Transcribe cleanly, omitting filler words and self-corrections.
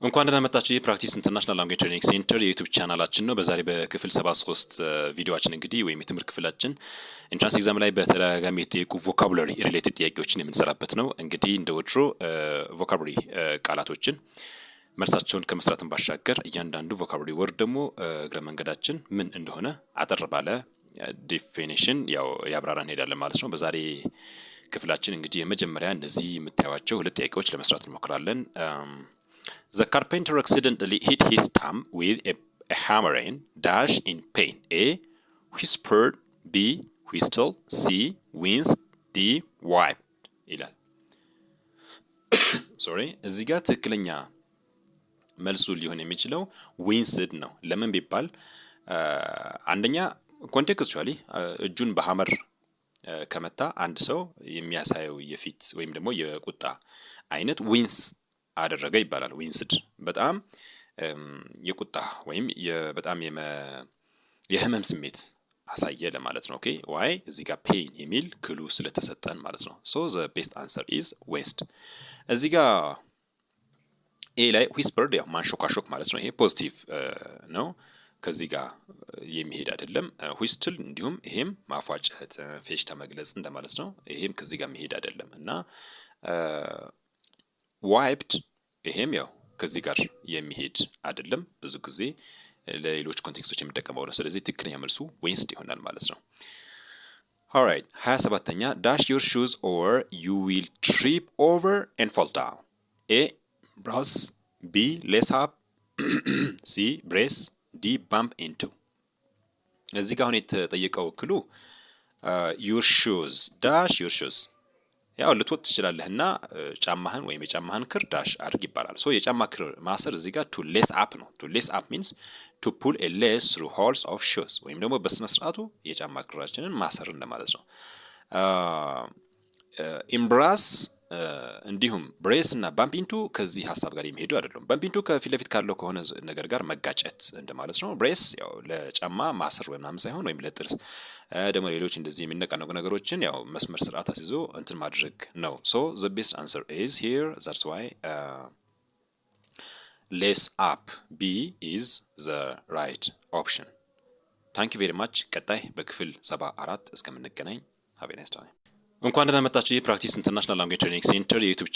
እንኳን ደህና መጣችሁ። የፕራክቲስ ኢንተርናሽናል ላንጉዌጅ ትሬኒንግ ሴንተር የዩቲዩብ ቻናላችን ነው። በዛሬ በክፍል 73 ቪዲዮአችን እንግዲህ ወይም የትምህርት ክፍላችን ኢንትራንስ ኤግዛም ላይ በተደጋጋሚ የተጠየቁ ቮካቡላሪ ሪሌትድ ጥያቄዎችን የምንሰራበት ነው። እንግዲህ እንደ ወትሮ ቮካቡላሪ ቃላቶችን መልሳቸውን ከመስራትን ባሻገር እያንዳንዱ ቮካቡላሪ ወርድ ደግሞ እግረ መንገዳችን ምን እንደሆነ አጠር ባለ ዲፊኒሽን ያው ያብራራ እንሄዳለን ማለት ነው። በዛሬ ክፍላችን እንግዲህ የመጀመሪያ እነዚህ የምታዩዋቸው ሁለት ጥያቄዎች ለመስራት እንሞክራለን። The carpenter accidentally hit his thumb with a hammer in dash in pain. A. Whispered. B. Whistle. C. Winced. D. Wiped. ይላል። ሶሪ እዚህ ጋር ትክክለኛ መልሱ ሊሆን የሚችለው ዊንስድ ነው። ለምን ቢባል አንደኛ ኮንቴክስቹዋሊ እጁን በሐመር ከመታ አንድ ሰው የሚያሳየው የፊት ወይም ደግሞ የቁጣ አይነት ዊንስ አደረገ ይባላል። ዊንስድ በጣም የቁጣ ወይም በጣም የህመም ስሜት አሳየ ለማለት ነው። ኦኬ ዋይ እዚህ ጋር ፔን የሚል ክሉ ስለተሰጠን ማለት ነው። ሶ ዘ ቤስት አንሰር ኢዝ ዊንስድ። እዚህ ጋር ኤ ላይ ዊስፐርድ ያው ማንሾካሾክ ማለት ነው። ይሄ ፖዚቲቭ ነው፣ ከዚህ ጋር የሚሄድ አይደለም። ዊስትል እንዲሁም ይሄም ማፏጨት ፌሽታ መግለጽ እንደማለት ነው። ይሄም ከዚህ ጋር የሚሄድ አይደለም እና ዋይፕድ ይሄም ያው ከዚህ ጋር የሚሄድ አይደለም። ብዙ ጊዜ ለሌሎች ኮንቴክስቶች የሚጠቀመው ነው። ስለዚህ ትክክለኛ መልሱ ዊንስድ ይሆናል ማለት ነው። ኦልራይት 27ኛ ዳሽ ዮር ሹዝ ኦር ዩ ዊል ትሪፕ ኦቨር ኤንድ ፎል ዳውን። ኤ ብራስ፣ ቢ ሌስ አፕ፣ ሲ ብሬስ፣ ዲ ባምፕ ኢንቱ። እዚህ ጋር አሁን የተጠየቀው ክሉ ዩር ሹዝ ዳሽ ዩር ሹዝ ያው ልትወጥ ትችላለህና ጫማህን ወይም የጫማህን ክር ዳሽ አድርግ ይባላል። ሶ የጫማ ክር ማሰር እዚህ ጋር ቱ ሌስ አፕ ነው። ቱ ሌስ አፕ ሚንስ ቱ ፑል ኤ ሌስ ትሩ ሆልስ ኦፍ ሹዝ ወይም ደግሞ በስነ ስርዓቱ የጫማ ክራችንን ማሰር እንደማለት ነው። ኢምብራስ እንዲሁም ብሬስ እና ባምፒንቱ ከዚህ ሀሳብ ጋር የሚሄዱ አይደሉም። ባምፒንቱ ከፊት ለፊት ካለው ከሆነ ነገር ጋር መጋጨት እንደማለት ነው። ብሬስ ያው ለጫማ ማሰር ወይ ምናምን ሳይሆን ወይም ለጥርስ ደግሞ ሌሎች እንደዚህ የሚነቃነቁ ነገሮችን ያው መስመር ስርዓት አስይዞ እንትን ማድረግ ነው። ሶ the best answer is here. That's why lace up B is the right option. Thank you very much. ቀጣይ በክፍል 74 እስከምንገናኝ have a nice time. እንኳን ደህና መጣችሁ። የፕራክቲስ ኢንተርናሽናል ላንጉዌጅ ትሬኒንግ ሴንተር የዩቲዩብ